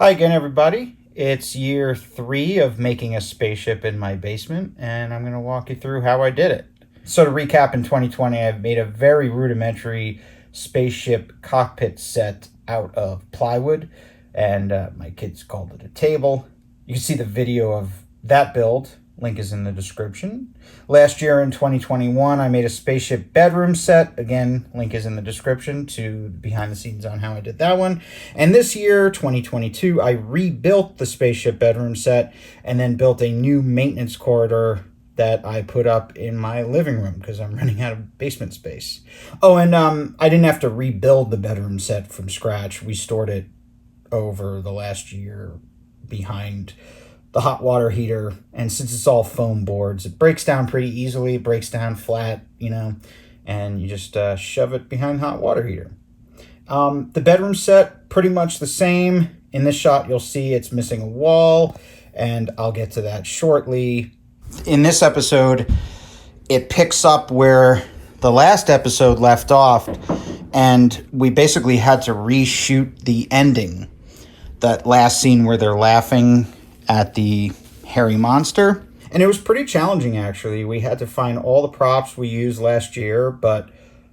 Hi again, everybody. It's year 3 of making a spaceship in my basement, and I'm going to walk you through how I did it. So to recap, in 2020, I've made a very rudimentary spaceship cockpit set out of plywood, and my kids called it a table. You can see the video of that build. Link is in the description. Last year in 2021, I made a spaceship bedroom set. Again, link is in the description to behind the scenes on how I did that one. And this year, 2022, I rebuilt the spaceship bedroom set and then built a new maintenance corridor that I put up in my living room because I'm running out of basement space. Oh, and I didn't have to rebuild the bedroom set from scratch. We stored it over the last year behind the hot water heater, and since it's all foam boards, it breaks down pretty easily. It breaks down flat, and you just shove it behind the hot water heater. The bedroom set, pretty much the same. In this shot, you'll see it's missing a wall, and I'll get to that shortly. In this episode, it picks up where the last episode left off, and we basically had to reshoot the ending. That last scene where they're laughing at the hairy monster. And it was pretty challenging, actually. We had to find all the props we used last year, but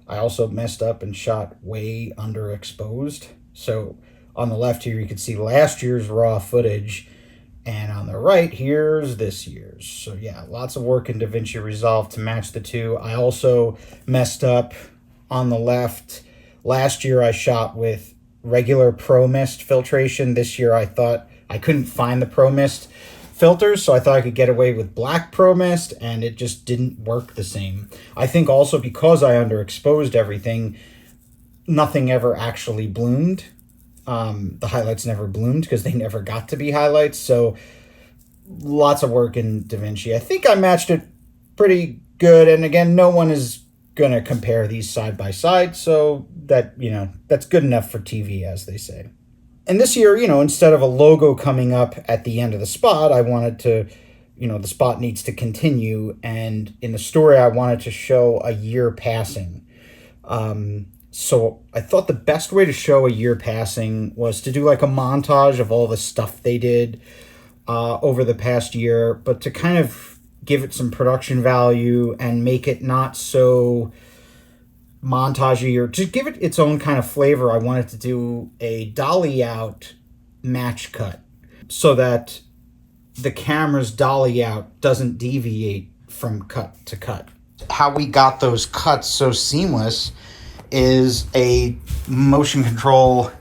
I also messed up and shot way underexposed. So on the left here, you can see last year's raw footage, and on the right, here's this year's. So yeah, lots of work in DaVinci Resolve to match the two. I also messed up on the left. Last year, I shot with regular Pro Mist filtration. This year, I thought I couldn't find the Pro Mist filters, so I thought I could get away with black Pro Mist, and it just didn't work the same. I think also because I underexposed everything, nothing ever actually bloomed. The highlights never bloomed because they never got to be highlights, so lots of work in DaVinci. I think I matched it pretty good, and again, no one is going to compare these side by side, so that, that's good enough for TV, as they say. And this year, instead of a logo coming up at the end of the spot, I wanted to, the spot needs to continue. And in the story, I wanted to show a year passing. So I thought the best way to show a year passing was to do like a montage of all the stuff they did over the past year, but to kind of give it some production value and make it not so montagey, or just give it its own kind of flavor. I wanted to do a dolly out match cut so that the camera's dolly out doesn't deviate from cut to cut. How we got those cuts so seamless is a motion control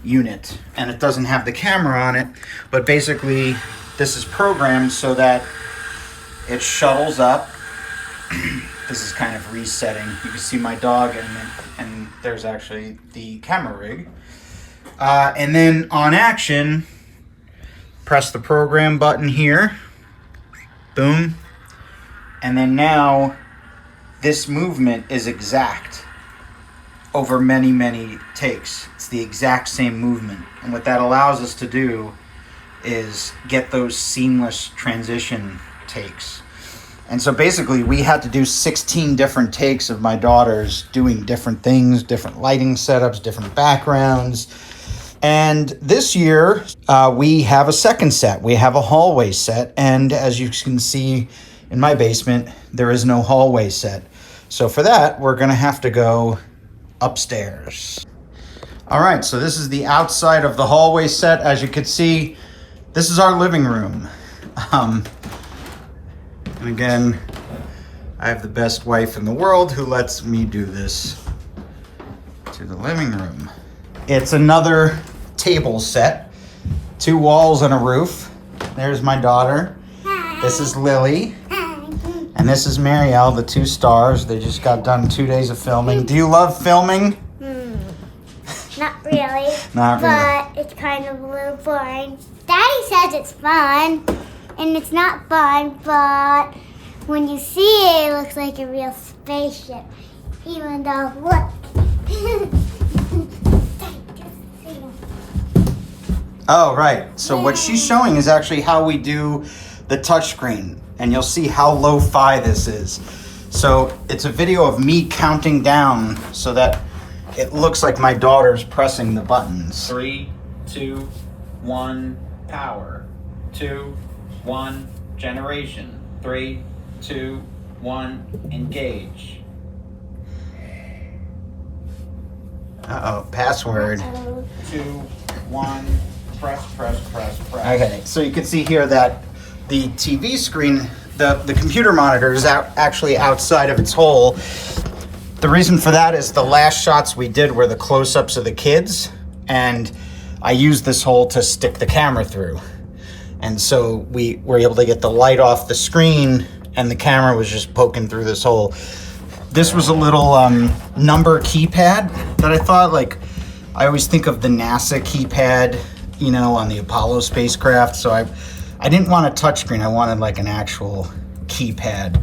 unit, and it doesn't have the camera on it, but basically this is programmed so that it shuttles up. This is kind of resetting. You can see my dog, and there's actually the camera rig. And then on action, press the program button here. Boom. And then now this movement is exact over many, many takes. It's the exact same movement. And what that allows us to do is get those seamless transition takes. And so basically we had to do 16 different takes of my daughters doing different things, different lighting setups, different backgrounds. And this year we have a second set. We have a hallway set. And as you can see in my basement, there is no hallway set. So for that, we're going to have to go upstairs. All right, so this is the outside of the hallway set. As you can see, this is our living room. And again, I have the best wife in the world who lets me do this to the living room. It's another table set, 2 walls and a roof. There's my daughter. Hi. This is Lily. Hi. And this is Marielle, the 2 stars. They just got done 2 days of filming. Do you love filming? Not really. Not really. But it's kind of a little boring. Daddy says it's fun, and it's not fun, but when you see it, it looks like a real spaceship. Even though, look. Oh, right. So what she's showing is actually how we do the touchscreen. And you'll see how lo-fi this is. So it's a video of me counting down so that it looks like my daughter's pressing the buttons. 3, 2, 1, power. 2, 1, generation. 3, 2, 1, engage. Uh-oh, password. 2, 1, press. Okay, so you can see here that the TV screen, the computer monitor is actually outside of its hole. The reason for that is the last shots we did were the close-ups of the kids, and I used this hole to stick the camera through. And so we were able to get the light off the screen, and the camera was just poking through this hole. This was a little number keypad that I thought, like, I always think of the NASA keypad, you know, on the Apollo spacecraft. So I didn't want a touchscreen. I wanted like an actual keypad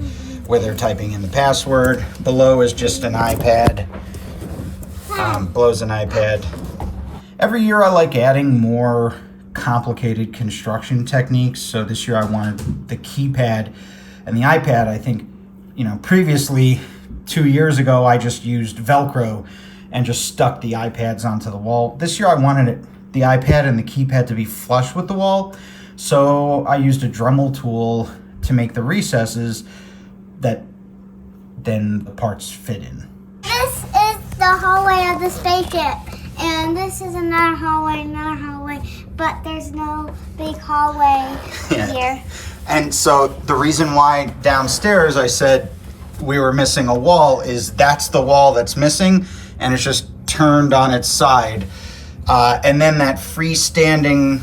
where they're typing in the password. Below is just an iPad. Below's an iPad. Every year I like adding more complicated construction techniques. So this year I wanted the keypad and the iPad. I think, you know, previously 2 years ago I just used Velcro and just stuck the iPads onto the wall. This year I wanted the iPad and the keypad to be flush with the wall. So I used a Dremel tool to make the recesses that then the parts fit in. This is the hallway of the spaceship, and this is another hallway, but there's no big hallway here. And so the reason why downstairs I said we were missing a wall is that's the wall that's missing, and it's just turned on its side. And then that freestanding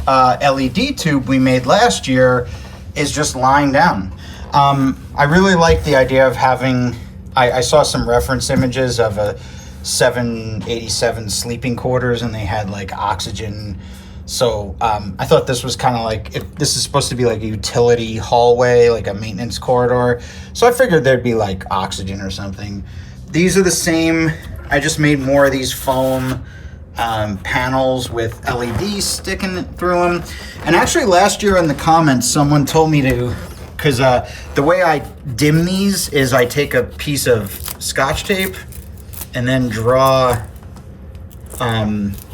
LED tube we made last year is just lying down. I really like the idea of having, I saw some reference images of a 787 sleeping quarters, and they had like oxygen. So I thought this was kind of like, this is supposed to be like a utility hallway, like a maintenance corridor. So I figured there'd be like oxygen or something. These are the same, I just made more of these foam panels with LEDs sticking through them. And actually last year in the comments, someone told me to, because the way I dim these is I take a piece of Scotch tape and then draw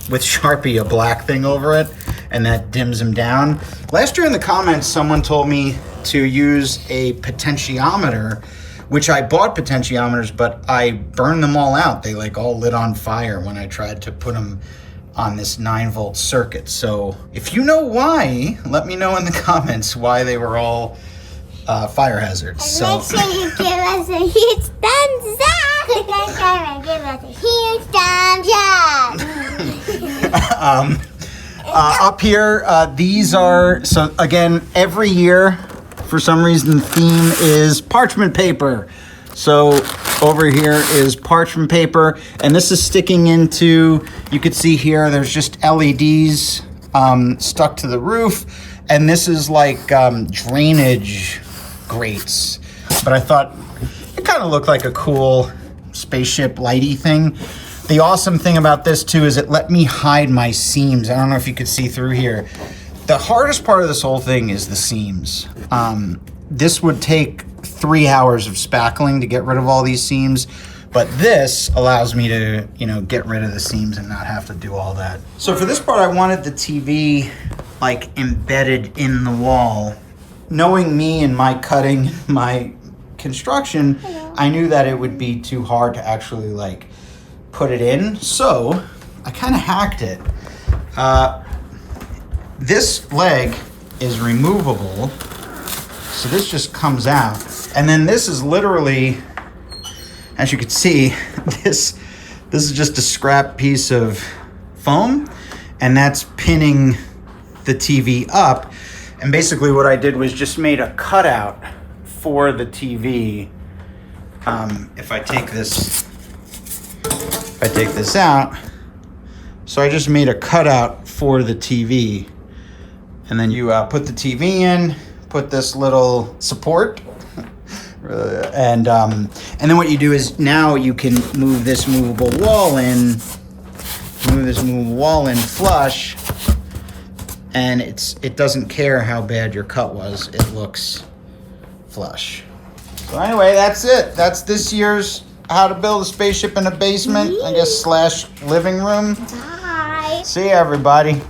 with Sharpie a black thing over it, and that dims them down. Last year in the comments, someone told me to use a potentiometer, which I bought potentiometers, but I burned them all out. They like all lit on fire when I tried to put them on this 9-volt circuit. So if you know why, let me know in the comments why they were all fire hazards. So make sure you give us a huge thumbs up. Click on camera and give us a huge thumbs up. Up here, these are, so again, every year, for some reason, the theme is parchment paper. So over here is parchment paper, and this is sticking into, you could see here, there's just LEDs stuck to the roof, and this is like drainage grates. But I thought it kind of looked like a cool spaceship lighty thing. The awesome thing about this too is it let me hide my seams. I don't know if you could see through here. The hardest part of this whole thing is the seams. This would take 3 hours of spackling to get rid of all these seams, but this allows me to, you know, get rid of the seams and not have to do all that. So for this part, I wanted the TV like embedded in the wall. Knowing me and my cutting, my construction, I knew that it would be too hard to actually like put it in. So I kind of hacked it. This leg is removable, so this just comes out. And then this is literally, as you can see, this is just a scrap piece of foam, and that's pinning the TV up. And basically what I did was just made a cutout for the TV. If I take this out, so I just made a cutout for the TV. And then you put the TV in, put this little support, and then what you do is now you can move this movable wall in flush, and it doesn't care how bad your cut was. It looks flush. So anyway, that's it. That's this year's how to build a spaceship in a basement, I guess / living room. Bye. See you, everybody.